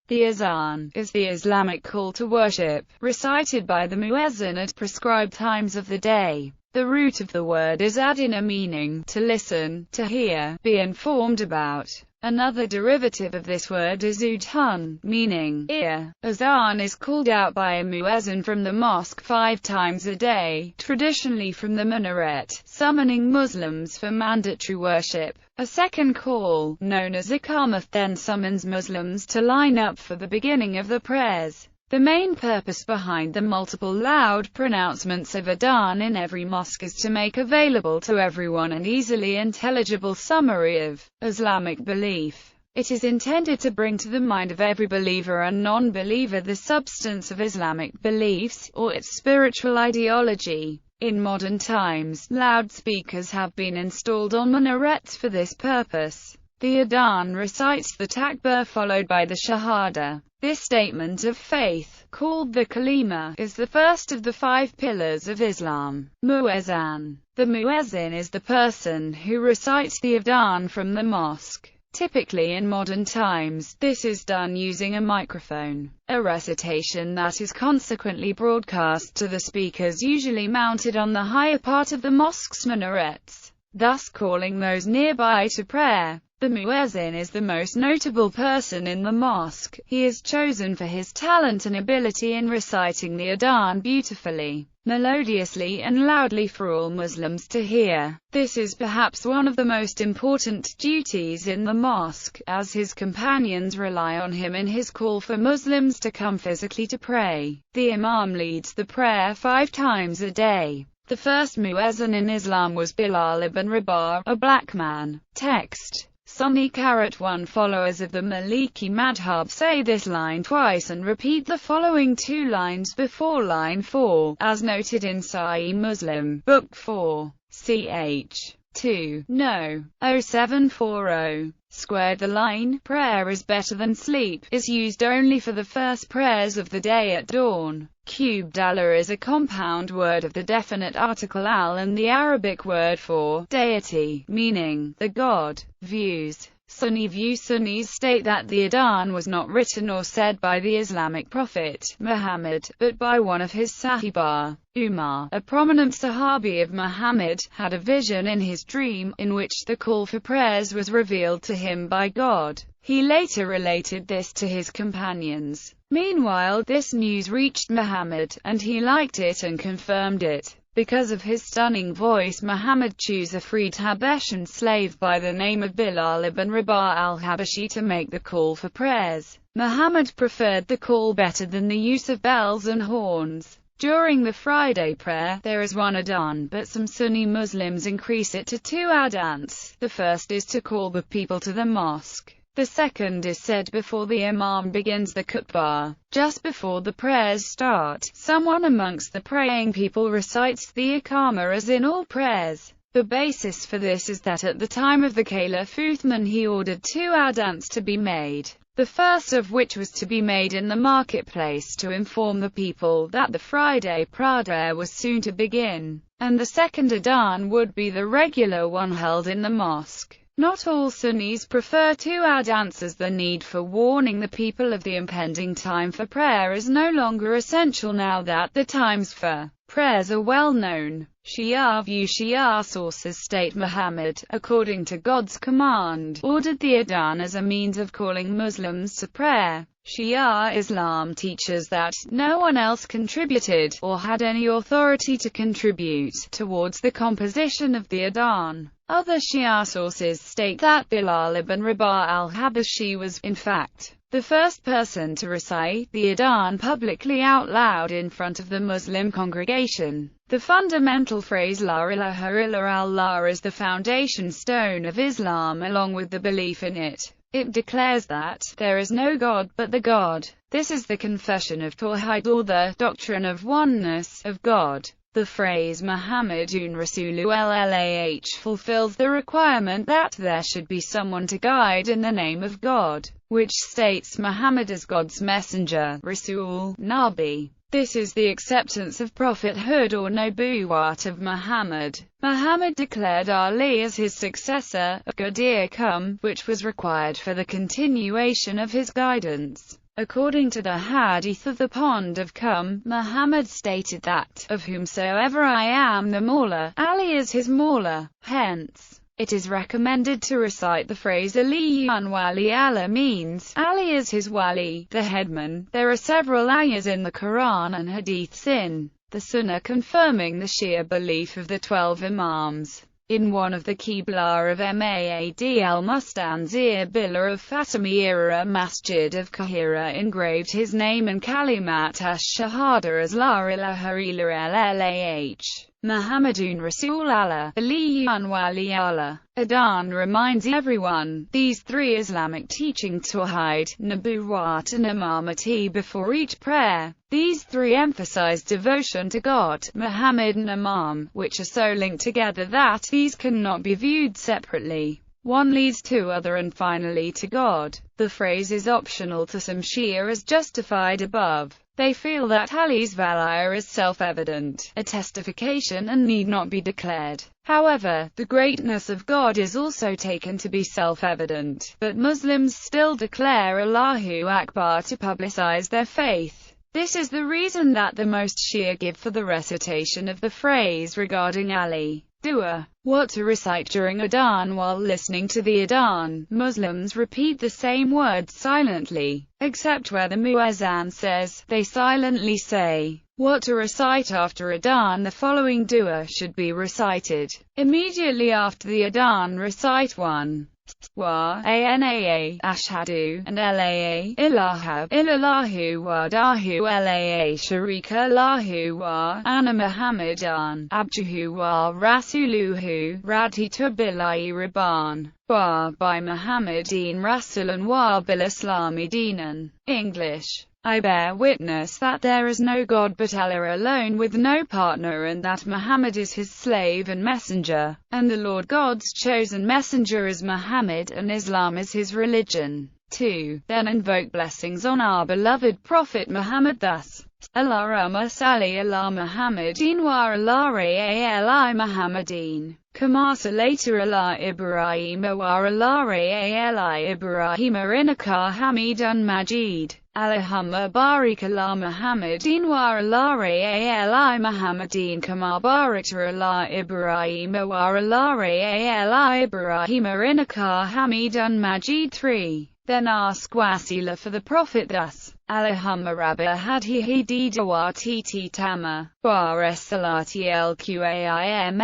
The Azan is the Islamic call to worship, recited by the muezzin at prescribed times of the day. The root of the word is adina, meaning to listen, to hear, be informed about. Another derivative of this word is udhun, meaning ear. Azan is called out by a muezzin from the mosque 5 times a day, traditionally from the minaret, summoning Muslims for mandatory worship. A second call, known as iqamah, then summons Muslims to line up for the beginning of the prayers. The main purpose behind the multiple loud pronouncements of Adhan in every mosque is to make available to everyone an easily intelligible summary of Islamic belief. It is intended to bring to the mind of every believer and non-believer the substance of Islamic beliefs, or its spiritual ideology. In modern times, loudspeakers have been installed on minarets for this purpose. The Adhan recites the takbir followed by the shahada. This statement of faith, called the kalima, is the first of the 5 pillars of Islam. Muezzin. The muezzin is the person who recites the Adhan from the mosque. Typically in modern times, this is done using a microphone, a recitation that is consequently broadcast to the speakers usually mounted on the higher part of the mosque's minarets, thus calling those nearby to prayer. The muezzin is the most notable person in the mosque. He is chosen for his talent and ability in reciting the Adhan beautifully, melodiously and loudly for all Muslims to hear. This is perhaps one of the most important duties in the mosque, as his companions rely on him in his call for Muslims to come physically to pray. The imam leads the prayer 5 times a day. The first muezzin in Islam was Bilal ibn Rabah, a black man. Text. Sunni 1 Followers of the Maliki madhab say this line twice and repeat the following 2 lines before line 4, as noted in Sahih Muslim, Book 4, ch. 2, no. 0740. Squared. The line, prayer is better than sleep, is used only for the first prayers of the day at dawn. Cubed. Allah is a compound word of the definite article al and the Arabic word for deity, meaning the God. Views. Sunni view. Sunnis state that the Adhan was not written or said by the Islamic prophet, Muhammad, but by one of his sahaba. Umar, a prominent sahabi of Muhammad, had a vision in his dream, in which the call for prayers was revealed to him by God. He later related this to his companions. Meanwhile, this news reached Muhammad, and he liked it and confirmed it. Because of his stunning voice, Muhammad chose a freed Habeshan slave by the name of Bilal ibn Rabah al-Habashi to make the call for prayers. Muhammad preferred the call better than the use of bells and horns. During the Friday prayer, there is 1 Adhan, but some Sunni Muslims increase it to 2 adhans. The first is to call the people to the mosque. The second is said before the imam begins the khutbah. Just before the prayers start, someone amongst the praying people recites the iqamah as in all prayers. The basis for this is that at the time of the Caliph Uthman he ordered 2 adhans to be made. The first of which was to be made in the marketplace to inform the people that the Friday prayer was soon to begin, and the second adhan would be the regular one held in the mosque. Not all Sunnis prefer 2 adhans as the need for warning the people of the impending time for prayer is no longer essential now that the times for prayers are well known. Shia view. Shia sources state Muhammad, according to God's command, ordered the Adhan as a means of calling Muslims to prayer. Shia Islam teaches that no one else contributed, or had any authority to contribute, towards the composition of the Adhan. Other Shia sources state that Bilal ibn Rabah al-Habashi was, in fact, the first person to recite the Adhan publicly out loud in front of the Muslim congregation. The fundamental phrase La ilaha illallah is the foundation stone of Islam along with the belief in it. It declares that there is no God but the God. This is the confession of Tawhid, or the doctrine of oneness of God. The phrase Muhammadun Rasulullah fulfills the requirement that there should be someone to guide in the name of God, which states Muhammad as God's messenger, Rasul, Nabi. This is the acceptance of prophethood or nubuwwat of Muhammad. Muhammad declared Ali as his successor, a Qadir which was required for the continuation of his guidance. According to the Hadith of the Pond of Qum, Muhammad stated that, of whomsoever I am the Mawla, Ali is his Mawla. Hence, it is recommended to recite the phrase Aliyun Wali Allah means, Ali is his wali, the headman. There are several ayahs in the Quran and hadiths in the Sunnah confirming the Shia belief of the 12 Imams. In one of the Qibla of Maad al-Mustanzir Billah of Fatimi era Masjid of Kahira engraved his name and Kalimat ash-Shahada as La ilaha illallah Muhammadun Rasul Allah, Aliyun Wali Allah. Adhan reminds everyone, these three Islamic teachings Tawhid, Nubuwwat and Imamati before each prayer. These three emphasize devotion to God, Muhammad and Imam, which are so linked together that these cannot be viewed separately. One leads to other and finally to God. The phrase is optional to some Shia as justified above. They feel that Ali's valaya is self-evident, a testification and need not be declared. However, the greatness of God is also taken to be self-evident, but Muslims still declare Allahu Akbar to publicize their faith. This is the reason that the most Shia give for the recitation of the phrase regarding Ali. Dua. What to recite during Adhan. While listening to the Adhan, Muslims repeat the same words silently, except where the muezzin says, they silently say. What to recite after Adhan. The following dua should be recited. Immediately after the Adhan, recite 1. Wa anaa ashhadu and laa ilaha illallahu wa dahu laa sharika lahu wa anna muhammadan abduhu wa rasuluhu raditu billahi rabban wa by muhammadin rasulan wa bil islami dinan. English. I bear witness that there is no God but Allah alone with no partner, and that Muhammad is his slave and messenger, and the Lord God's chosen messenger is Muhammad, and Islam is his religion. 2. Then invoke blessings on our beloved Prophet Muhammad thus. Allahumma salli ala Muhammadin wa ala ali Muhammadin. Kama sallaita ala Ibrahim wa ala ali Ibrahim innaka Hamidun Majid. Allahumma barik ala Muhammadin wa ala ali Muhammadin kama barakta ala Ibrahim wa ala ali Ibrahim innaka Hamidun Majid. 3. Then ask wasila for the Prophet thus. Allahumma rabba hadhihi didawati tama, baris salati lqaimah,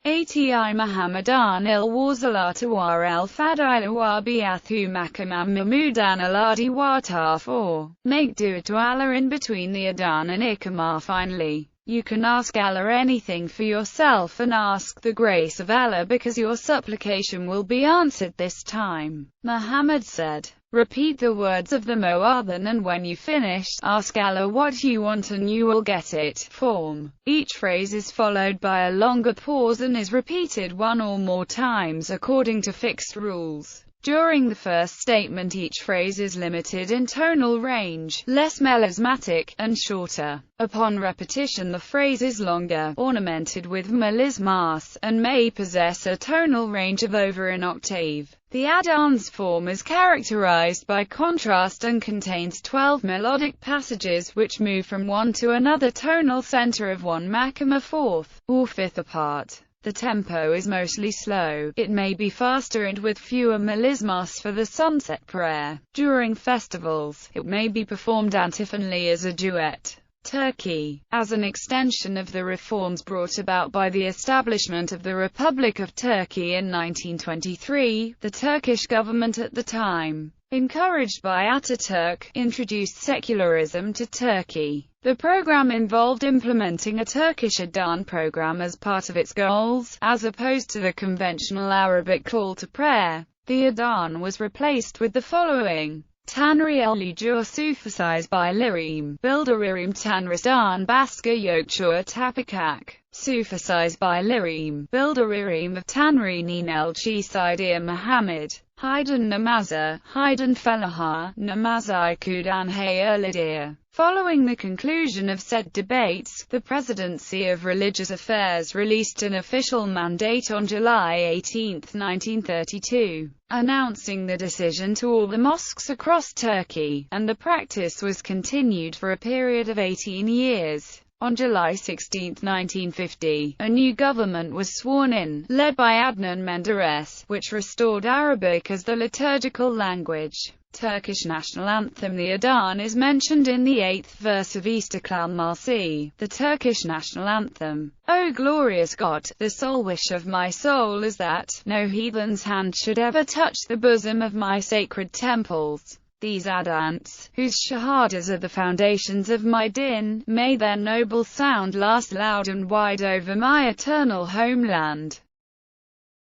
ati Muhammadan il-wazalata wa al-fadila wa bi'athu makamam mamudan aladi wa ta. 4. Make dua to Allah in between the Adhan and Iqamah. Finally, you can ask Allah anything for yourself and ask the grace of Allah because your supplication will be answered this time. Muhammad said, repeat the words of the muadhin, and when you finish, ask Allah what you want and you will get it. Form. Each phrase is followed by a longer pause and is repeated one or more times according to fixed rules. During the first statement, each phrase is limited in tonal range, less melismatic, and shorter. Upon repetition the phrase is longer, ornamented with melismas, and may possess a tonal range of over an octave. The Adhan's form is characterized by contrast and contains 12 melodic passages which move from one to another tonal center of one makam a fourth, or fifth apart. The tempo is mostly slow. It may be faster and with fewer melismas for the sunset prayer. During festivals, it may be performed antiphonally as a duet. Turkey. As an extension of the reforms brought about by the establishment of the Republic of Turkey in 1923, the Turkish government at the time, encouraged by Ataturk, introduced secularism to Turkey. The program involved implementing a Turkish Adhan program as part of its goals, as opposed to the conventional Arabic call to prayer. The Adhan was replaced with the following. Tanri el-Ujur Sufisized by Lirim, Bildiririm Tanrisdan Baska Yokchur Tapikak. Sufisized by Lirim, Bildiririm of Tanri Ninel Chisidea Muhammad. Haydn Namaza, Haydn Felaha, Namazai Kudan Hay Erlidir. Following the conclusion of said debates, the Presidency of Religious Affairs released an official mandate on July 18, 1932, announcing the decision to all the mosques across Turkey, and the practice was continued for a period of 18 years. On July 16, 1950, a new government was sworn in, led by Adnan Menderes, which restored Arabic as the liturgical language. Turkish national anthem. The Adhan is mentioned in the 8th verse of İstiklal Marşı, the Turkish national anthem. O glorious God, the sole wish of my soul is that no heathen's hand should ever touch the bosom of my sacred temples. These Adhans, whose shahadas are the foundations of my din, may their noble sound last loud and wide over my eternal homeland.